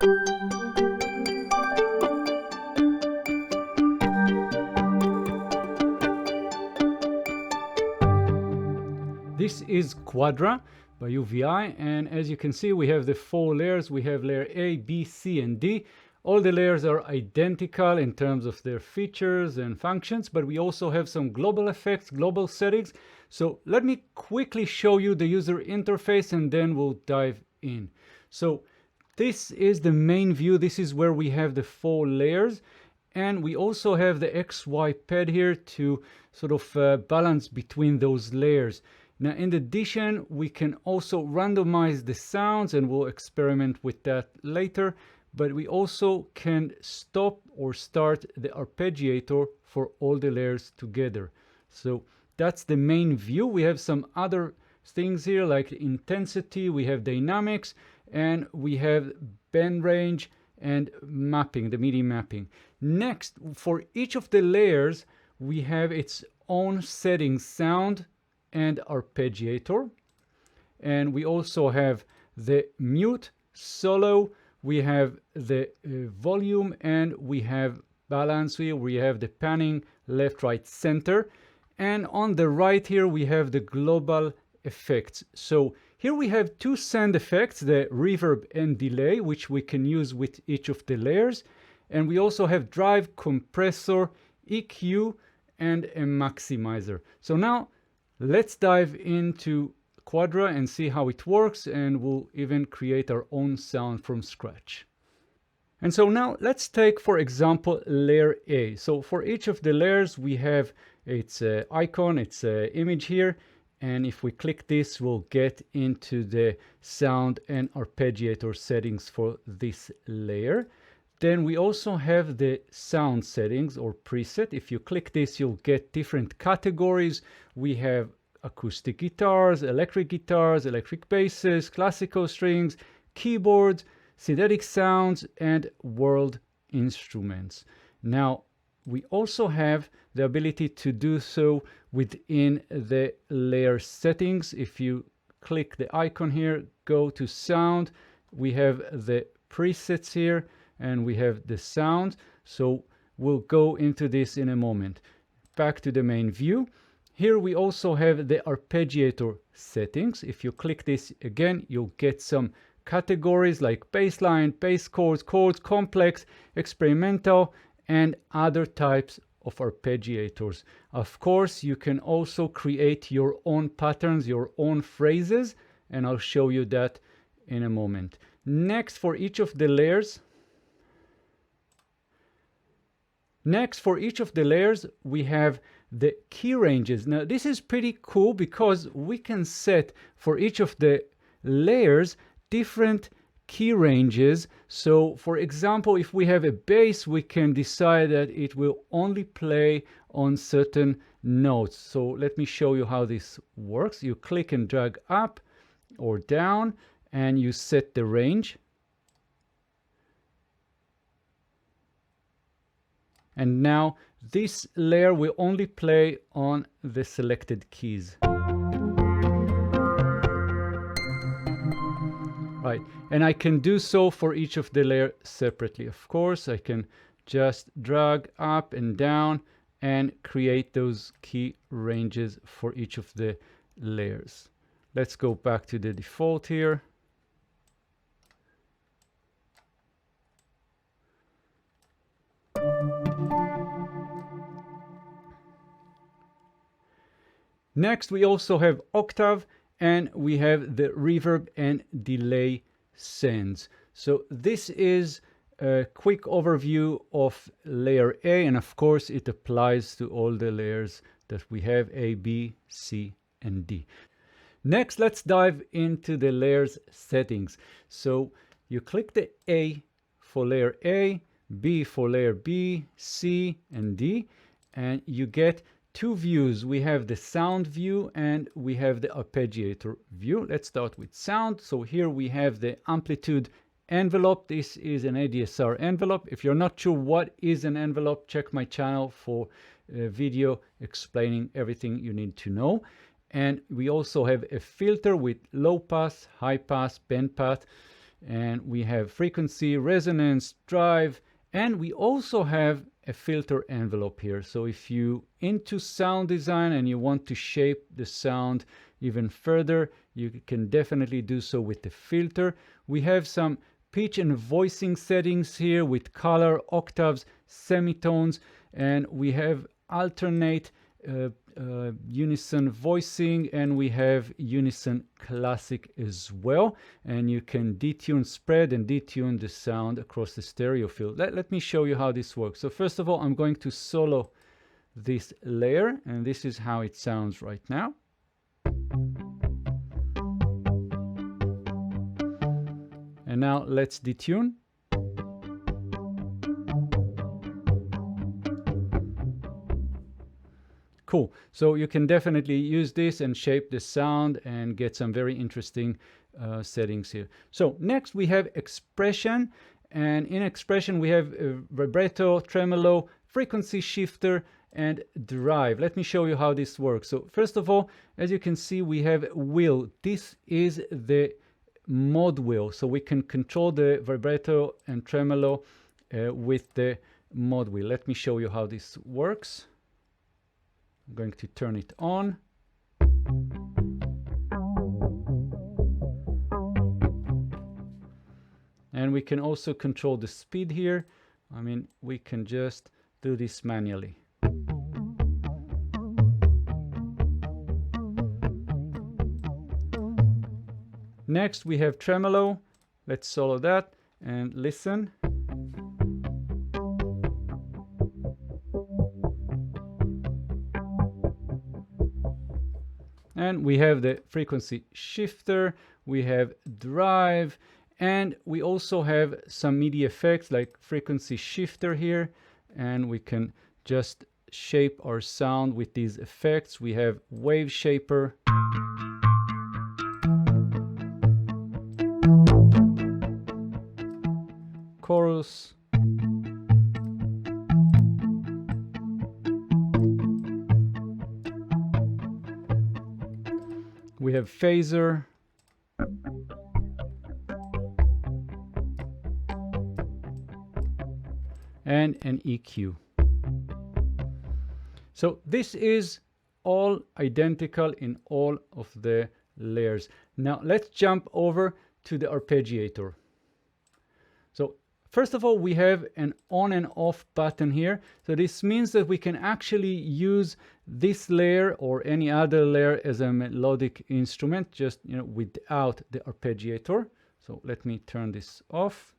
This is Quadra by UVI, and as you can see, we have the 4 layers. We have layer A, B, C, and D. All the layers are identical in terms of their features and functions, but we also have some global effects, global settings. So let me quickly show you the user interface and then we'll dive in. So this is the main view. This is where we have the 4 layers. And we also have the XY pad here to sort of balance between those layers. Now, in addition, we can also randomize the sounds, and we'll experiment with that later. But we also can stop or start the arpeggiator for all the layers together. So that's the main view. We have some other things here like intensity, we have dynamics, and we have band range and mapping, the MIDI mapping. Next, for each of the layers, we have its own settings, sound and arpeggiator. And we also have the mute, solo, we have the volume, and we have balance here. We have the panning, left, right, center. And on the right here, we have the global effects. So here we have 2 sound effects, the reverb and delay, which we can use with each of the layers. And we also have drive, compressor, EQ, and a maximizer. So now let's dive into Quadra and see how it works, and we'll even create our own sound from scratch. And so now let's take, for example, layer A. So for each of the layers, we have its icon, its image here. And if we click this, we'll get into the sound and arpeggiator settings for this layer. Then we also have the sound settings or preset. If you click this, you'll get different categories. We have acoustic guitars, electric basses, classical strings, keyboards, synthetic sounds, and world instruments. Now, we also have the ability to do so within the layer settings. If you click the icon here, go to sound, we have the presets here, and we have the sound. So we'll go into this in a moment. Back to the main view. Here we also have the arpeggiator settings. If you click this again, you'll get some categories like bassline, bass chords, complex, experimental, and other types of arpeggiators. Of course, you can also create your own patterns, your own phrases, and I'll show you that in a moment. Next, for each of the layers, we have the key ranges. Now, this is pretty cool because we can set for each of the layers different key ranges. So, for example, if we have a bass, we can decide that it will only play on certain notes. So let me show you how this works. You click and drag up or down, and you set the range. And now this layer will only play on the selected keys. Right, and I can do so for each of the layers separately. Of course, I can just drag up and down and create those key ranges for each of the layers. Let's go back to the default here. Next, we also have octave, and we have the reverb and delay sends. So this is a quick overview of layer A, and of course it applies to all the layers that we have, A, B, C, and D. Next, let's dive into the layers settings. So you click the A for layer A, B for layer B, C, and D, and you get 2 views. We have the sound view and we have the arpeggiator view. Let's start with sound. So here we have the amplitude envelope. This is an ADSR envelope. If you're not sure what is an envelope, check my channel for a video explaining everything you need to know. And we also have a filter with low pass, high pass, band pass. and we have frequency, resonance, drive, and we also have a filter envelope here. So if you into sound design and you want to shape the sound even further, you can definitely do so with the filter. We have some pitch and voicing settings here with color, octaves, semitones, and we have alternate unison voicing, and we have unison classic as well. And you can detune, spread and detune the sound across the stereo field. Let me show you how this works. So first of all, I'm going to solo this layer, and this is how it sounds right now. And now let's detune. Cool. So you can definitely use this and shape the sound and get some very interesting settings here. So next we have expression, and in expression we have vibrato, tremolo, frequency shifter, and drive. Let me show you how this works. So first of all, as you can see, we have wheel. This is the mod wheel, so we can control the vibrato and tremolo with the mod wheel. Let me show you how this works. I'm going to turn it on. And we can also control the speed here. I mean, we can just do this manually. Next, we have tremolo. Let's solo that and listen. And we have the frequency shifter, we have drive, and we also have some MIDI effects like frequency shifter here, and we can just shape our sound with these effects. We have wave shaper, chorus, we have phaser, and an EQ. So this is all identical in all of the layers. Now let's jump over to the arpeggiator. So first of all, we have an on and off button here. So this means that we can actually use this layer or any other layer as a melodic instrument, just without the arpeggiator. So let me turn this off.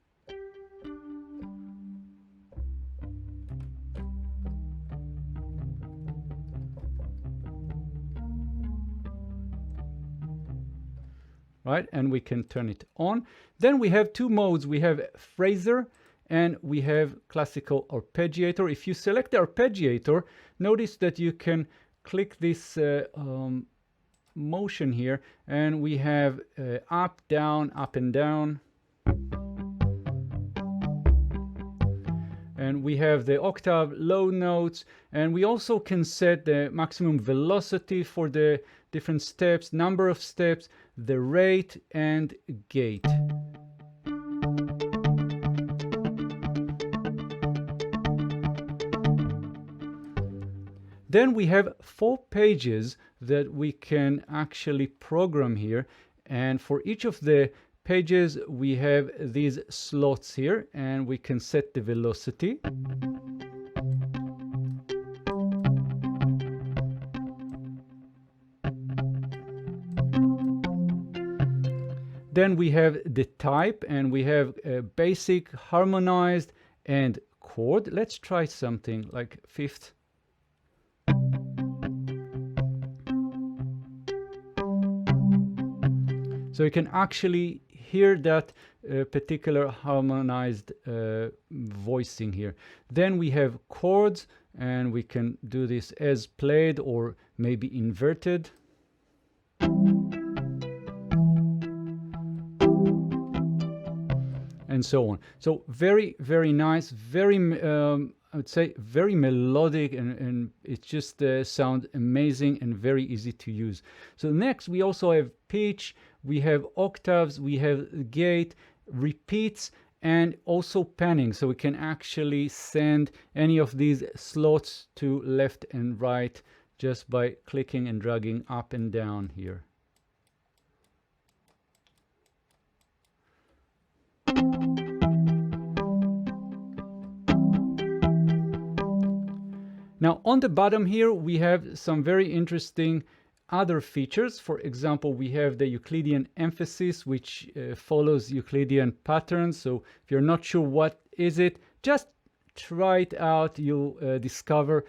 Right, and we can turn it on. Then we have two modes. We have phaser and we have classical arpeggiator. If you select the arpeggiator, notice that you can click this motion here, and we have up, down, up and down. And we have the octave, low notes, and we also can set the maximum velocity for the different steps, number of steps, the rate, and gate. Then we have 4 pages that we can actually program here, and for each of the pages we have these slots here, and we can set the velocity. Then we have the type, and we have a basic, harmonized, and chord. Let's try something like fifth. So you can actually hear that particular harmonized voicing here. Then we have chords, and we can do this as played or maybe inverted. And so on. So very, very nice, very, I would say very melodic, and it just sounds amazing and very easy to use. So next we also have pitch, we have octaves, we have gate, repeats, and also panning. So we can actually send any of these slots to left and right just by clicking and dragging up and down here. Now on the bottom here, we have some very interesting other features. For example, we have the Euclidean emphasis, which follows Euclidean patterns. So if you're not sure what is it, just try it out. You'll discover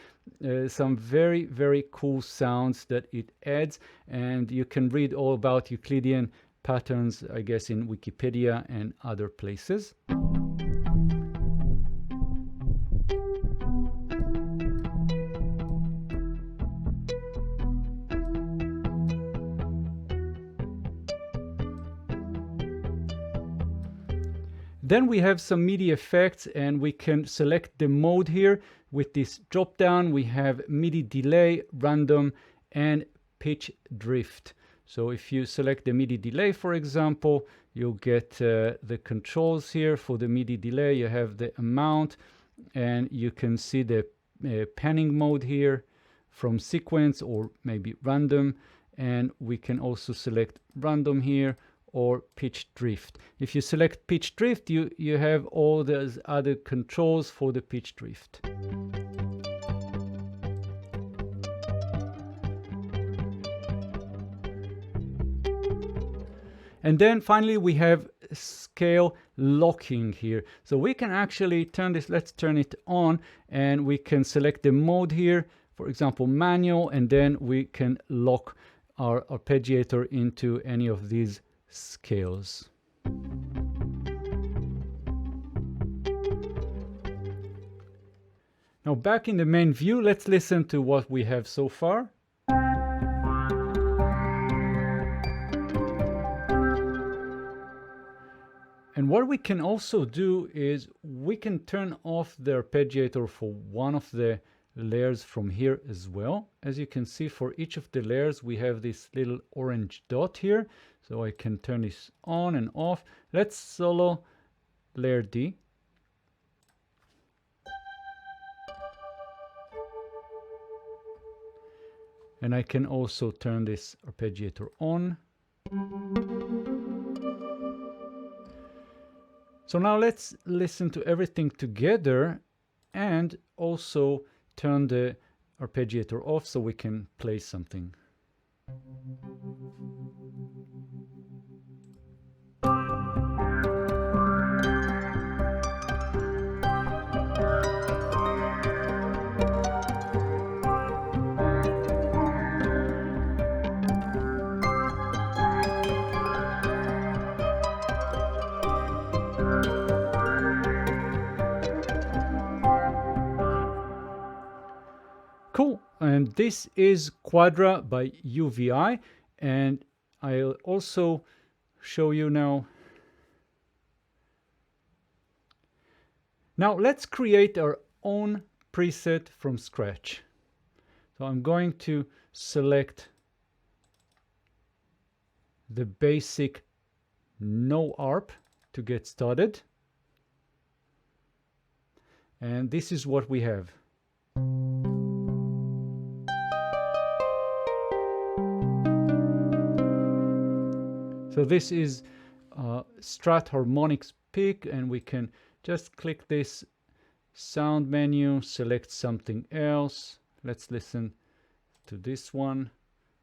some very, very cool sounds that it adds. And you can read all about Euclidean patterns, I guess, in Wikipedia and other places. Then we have some MIDI effects, and we can select the mode here. With this drop down, we have MIDI delay, random, and pitch drift. So if you select the MIDI delay, for example, you'll get the controls here. For the MIDI delay, you have the amount, and you can see the panning mode here from sequence or maybe random. And we can also select random here, or pitch drift. If you select pitch drift, you have all those other controls for the pitch drift. And then finally we have scale locking here. So we can actually turn this, let's turn it on, and we can select the mode here, for example manual, and then we can lock our arpeggiator into any of these scales. Now back in the main view, let's listen to what we have so far. And what we can also do is we can turn off the arpeggiator for one of the layers from here as well. As you can see, for each of the layers we have this little orange dot here, so I can turn this on and off. Let's solo layer D. And I can also turn this arpeggiator on. So now let's listen to everything together and also turn the arpeggiator off so we can play something. Cool, and this is Quadra by UVI, and I'll also show you now. Now let's create our own preset from scratch. So I'm going to select the basic no arp to get started. And this is what we have. So this is Strat Harmonics pick, and we can just click this sound menu, select something else. Let's listen to this one,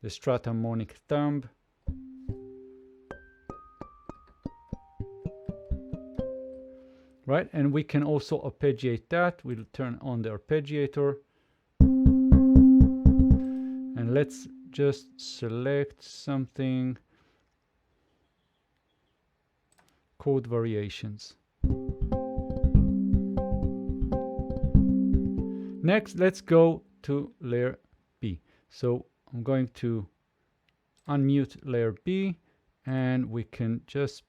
the Strat Harmonic thumb. Right, and we can also arpeggiate that. We'll turn on the arpeggiator. And let's just select something. Chord variations. Next, let's go to layer B. So I'm going to unmute layer B, and we can just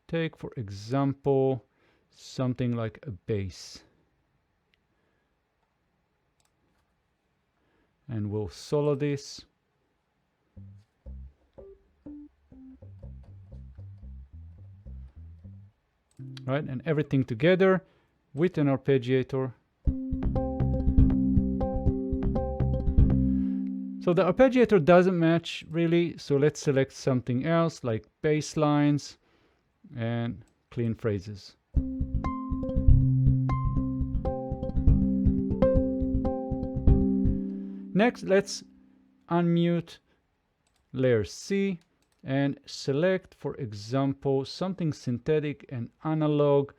take, for example, something like a bass. And we'll solo this. right? And everything together with an arpeggiator. So the arpeggiator doesn't match really, so let's select something else like bass lines and clean phrases. Next, let's unmute layer C and select, for example, something synthetic and analog.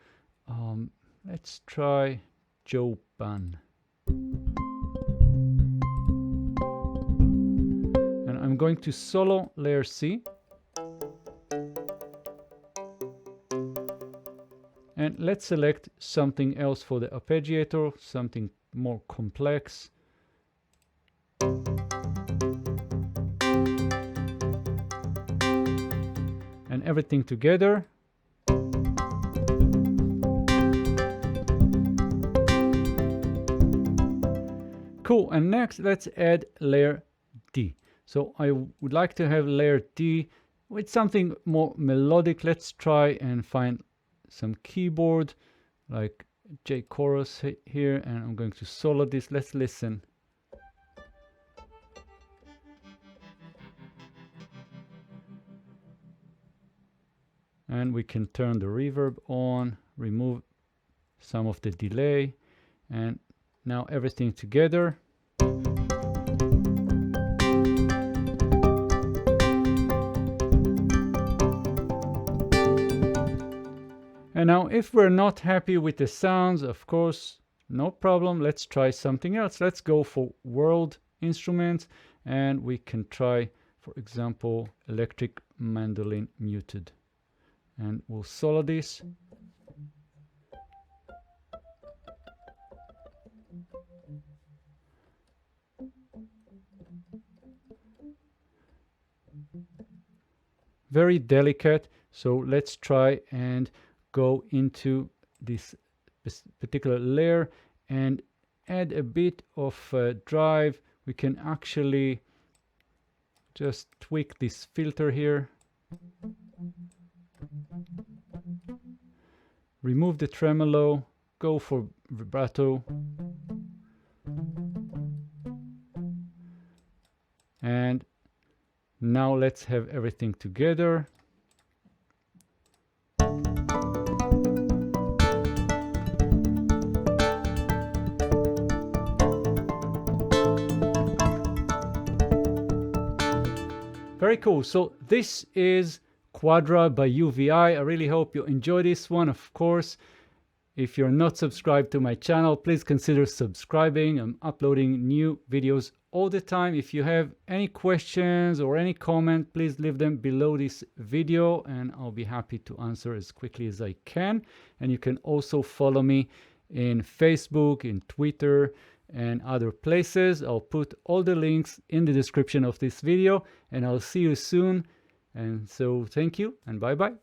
Let's try Joe Ban. And I'm going to solo layer C. And let's select something else for the arpeggiator, something more complex. And everything together. Cool, and next let's add layer D. So I would like to have layer D with something more melodic. Let's try and find some keyboard like J chorus here, and I'm going to solo this. Let's listen. And we can turn the reverb on, remove some of the delay, and now everything together. And now if we're not happy with the sounds, of course, no problem. Let's try something else. Let's go for world instruments, and we can try, for example, electric mandolin muted. And we'll solo this. Very delicate, so let's try and go into this particular layer and add a bit of drive. We can actually just tweak this filter here. Remove the tremolo, go for vibrato. And now let's have everything together. Very cool. So this is Quadra by UVI. I really hope you enjoy this one. Of course, if you're not subscribed to my channel, please consider subscribing. I'm uploading new videos all the time. If you have any questions or any comment, please leave them below this video and I'll be happy to answer as quickly as I can. And you can also follow me in Facebook, in Twitter, and other places. I'll put all the links in the description of this video, and I'll see you soon. And so thank you and bye bye.